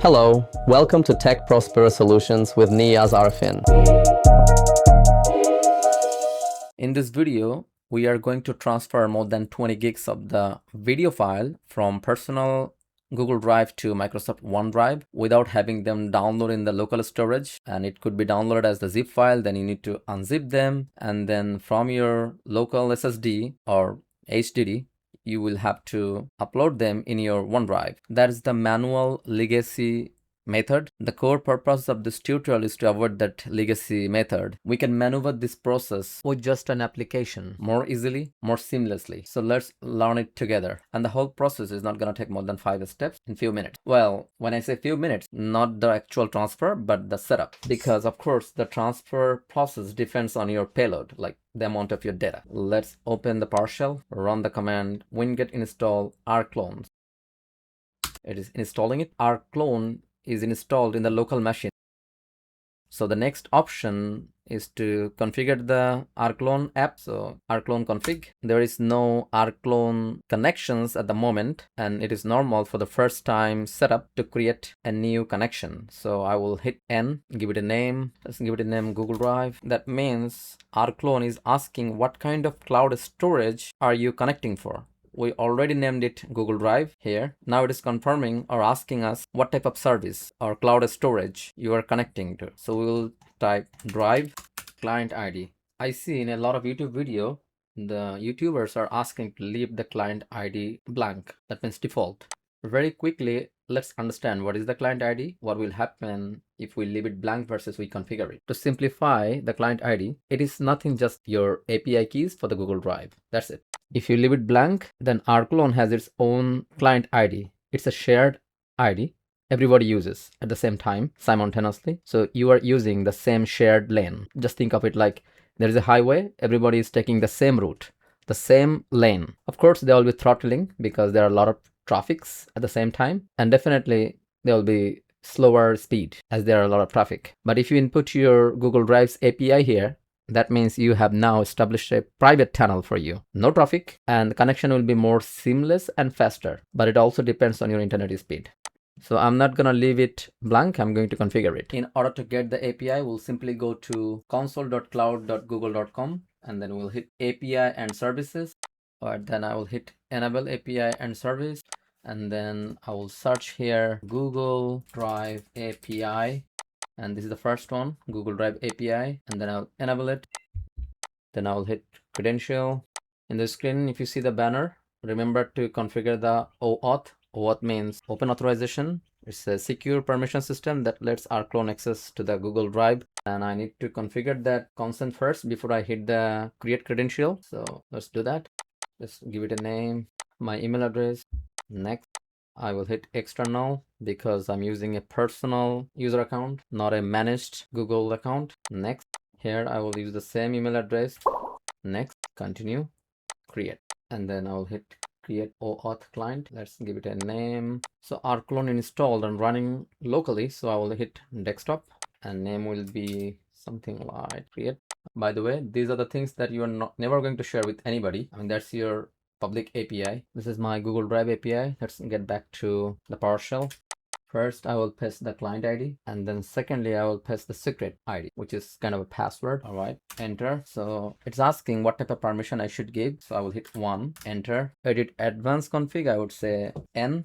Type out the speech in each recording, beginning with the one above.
Hello, welcome to Tech Prosperous Solutions with Niyaz Arifin. In this video, we are going to transfer more than 20 gigs of the video file from personal Google Drive to Microsoft OneDrive without having them download in the local storage, and it could be downloaded as the zip file. Then you need to unzip them, and then from your local SSD or HDD you will have to upload them in your OneDrive. That is the manual legacy method. The core purpose of this tutorial is to avoid that legacy method. We can maneuver this process with just an application more easily, more seamlessly. So let's learn it together. And the whole process is not going to take more than 5 steps in few minutes. Well, when I say few minutes, not the actual transfer, but the setup. Because of course, the transfer process depends on your payload, like the amount of your data. Let's open the PowerShell, run the command winget install Rclone. It is installing it. Rclone is installed in the local machine. So the next option is to configure the Rclone app. So Rclone config. There is no Rclone connections at the moment, and it is normal for the first time setup to create a new connection. So I will hit N, give it a name. Let's give it a name Google Drive. That means Rclone is asking what kind of cloud storage are you connecting for. We already named it Google Drive here. Now it is confirming or asking us what type of service or cloud storage you are connecting to. So we will type Drive client ID. I see in a lot of YouTube video, the YouTubers are asking to leave the client ID blank. That means default. Very quickly, let's understand what is the client ID, what will happen if we leave it blank versus we configure it. To simplify the client ID, it is nothing just your API keys for the Google Drive. That's it. If you leave it blank, then Rclone has its own client ID. It's a shared ID everybody uses at the same time, simultaneously. So you are using the same shared lane. Just think of it like there is a highway, everybody is taking the same route, the same lane. Of course, there will be throttling because there are a lot of traffics at the same time, and definitely there will be slower speed as there are a lot of traffic. But if you input your Google Drive's API here, that means you have now established a private tunnel for you. No traffic, and the connection will be more seamless and faster, but it also depends on your internet speed. So I'm not going to leave it blank. I'm going to configure it. In order to get the API, we'll simply go to console.cloud.google.com, and then we'll hit API and services. Alright, then I will hit enable API and service, and then I will search here Google Drive API. And this is the first one, Google Drive API, and then I'll enable it. Then I'll hit credential. In the screen, if you see the banner, remember to configure the OAuth. OAuth means open authorization. It's a secure permission system that lets Rclone access to the Google Drive. And I need to configure that consent first before I hit the create credential. So let's do that. Let's give it a name, my email address. Next. I will hit external because I'm using a personal user account, not a managed Google account. Next. Here I will use the same email address. Next. Continue. Create. And then I will hit create OAuth client. Let's give it a name. So Rclone installed and running locally. So I will hit desktop, and name will be something like create. By the way, these are the things that you are never going to share with anybody. I mean, that's your public API. This is my Google Drive API. Let's get back to the PowerShell. First, I will paste the client ID, and then secondly, I will paste the secret ID, which is kind of a password. All right, enter. So it's asking what type of permission I should give. So I will hit 1, enter. Edit advanced config, I would say N.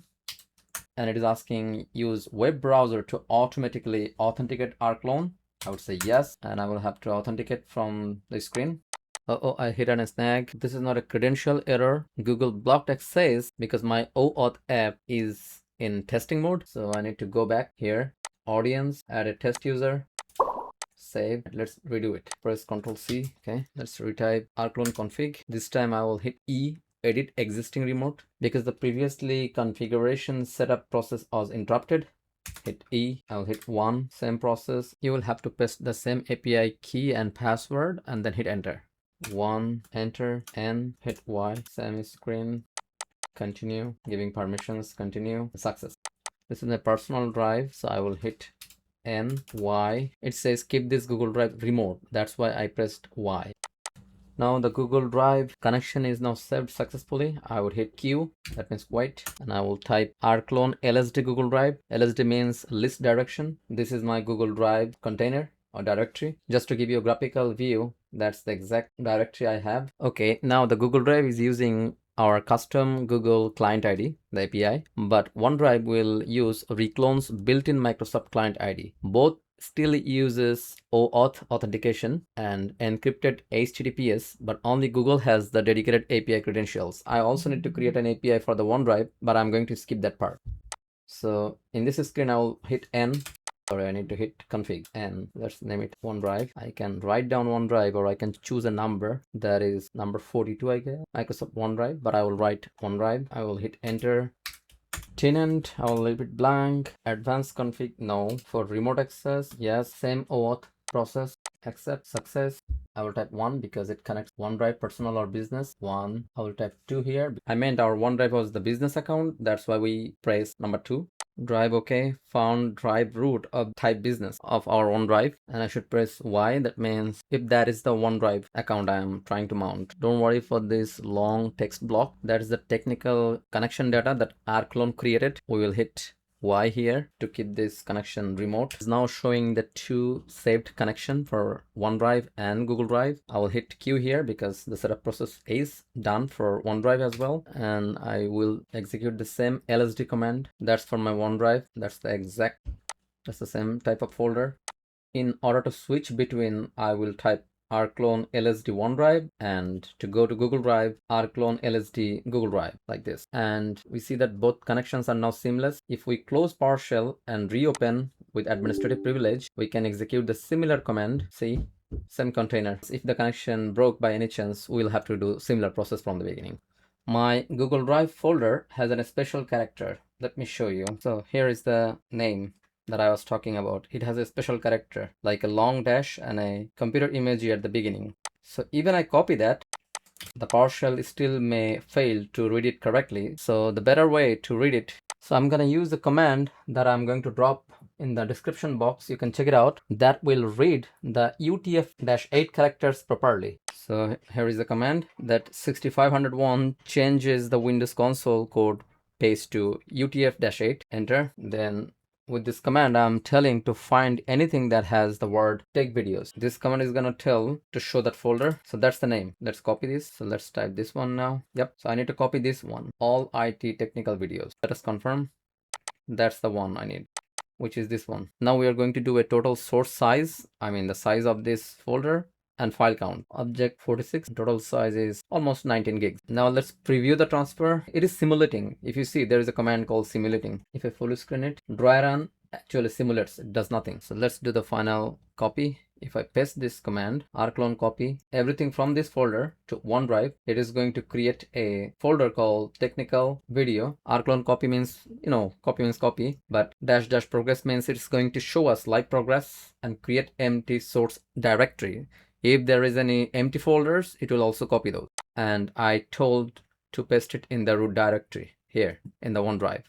And it is asking use web browser to automatically authenticate Rclone. I would say yes, and I will have to authenticate from the screen. Uh-oh, I hit on a snag. This is not a credential error. Google blocked access because my OAuth app is in testing mode. So I need to go back here, audience, add a test user, save. Let's redo it. Press Ctrl C. Okay, let's retype Rclone config. This time I will hit E, edit existing remote, because the previously configuration setup process was interrupted. Hit E, I'll hit 1, same process. You will have to paste the same API key and password and then hit enter. 1, enter, N, hit Y, same screen, continue, giving permissions, continue, success. This is my personal drive, so I will hit N, Y. It says keep this Google Drive remote. That's why I pressed Y. Now the Google Drive connection is now saved successfully. I would hit Q, that means wait, and I will type Rclone LSD Google Drive. LSD means list direction. This is my Google Drive container or directory. Just to give you a graphical view, that's the exact directory I have. Okay, now the Google Drive is using our custom Google client ID, the API, but OneDrive will use Rclone's built-in Microsoft client ID. Both still uses OAuth authentication and encrypted HTTPS, but only Google has the dedicated API credentials. I also need to create an API for the OneDrive, but I'm going to skip that part. So in this screen, I'll hit N. Sorry, I need to hit config and let's name it OneDrive. I can write down OneDrive or I can choose a number that is number 42, I guess. Microsoft OneDrive, but I will write OneDrive. I will hit enter. Tenant, I will leave it blank. Advanced config, no. For remote access, yes. Same OAuth process, accept, success. I will type 1 because it connects OneDrive personal or business. 1. I will type 2 here. I meant our OneDrive was the business account. That's why we press number 2. Drive OK, found drive root of type business of our OneDrive, and I should press Y. That means if that is the OneDrive account I am trying to mount. Don't worry for this long text block. That is the technical connection data that Rclone created. We will hit Y here to keep this connection remote. It's now showing the 2 saved connection for OneDrive and Google Drive. I will hit Q here because the setup process is done for OneDrive as well, and I will execute the same LSD command. That's for my OneDrive. That's the same type of folder. In order to switch between, I will type Rclone LSD OneDrive, and to go to Google Drive, Rclone LSD Google Drive, like this. And we see that both connections are now seamless. If we close PowerShell and reopen with administrative privilege, we can execute the similar command. See, same container. If the connection broke by any chance, we'll have to do similar process from the beginning. My Google Drive folder has a special character. Let me show you. So here is the name that I was talking about. It has a special character like a long dash and a computer emoji at the beginning. So even I copy that, the PowerShell still may fail to read it correctly. So the better way to read it, so I'm going to use the command that I'm going to drop in the description box. You can check it out. That will read the UTF-8 characters properly. So here is the command that 6501 changes the Windows console code paste to UTF-8, enter. Then with this command, I'm telling to find anything that has the word tech videos. This command is gonna tell to show that folder. So that's the name. Let's copy this. So let's type this one now. Yep. So I need to copy this one. All IT technical videos. Let us confirm. That's the one I need, which is this one. Now we are going to do a total source size. I mean the size of this folder and file count. Object 46, total size is almost 19 gigs. Now let's preview the transfer. It is simulating. If you see, there is a command called simulating. If I full screen it, dry run actually simulates, it does nothing. So let's do the final copy. If I paste this command, Rclone copy everything from this folder to OneDrive, it is going to create a folder called technical video. Rclone copy means, copy means copy, but dash dash progress means it's going to show us live progress and create empty source directory. If there is any empty folders, it will also copy those. And I told to paste it in the root directory here in the OneDrive.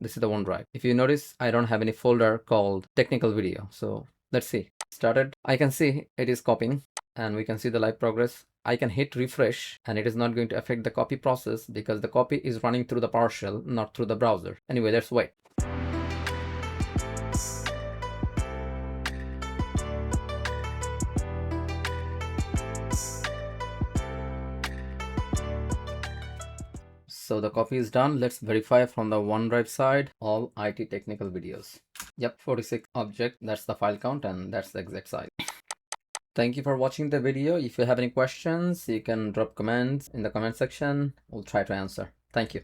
This is the OneDrive. If you notice, I don't have any folder called technical video. So let's see. Started. I can see it is copying and we can see the live progress. I can hit refresh and it is not going to affect the copy process because the copy is running through the PowerShell, not through the browser. Anyway, let's wait. So the copy is done. Let's verify from the OneDrive side, all IT technical videos. Yep, 46 object, that's the file count and that's the exact size. Thank you for watching the video. If you have any questions, you can drop comments in the comment section. We'll try to answer. Thank you.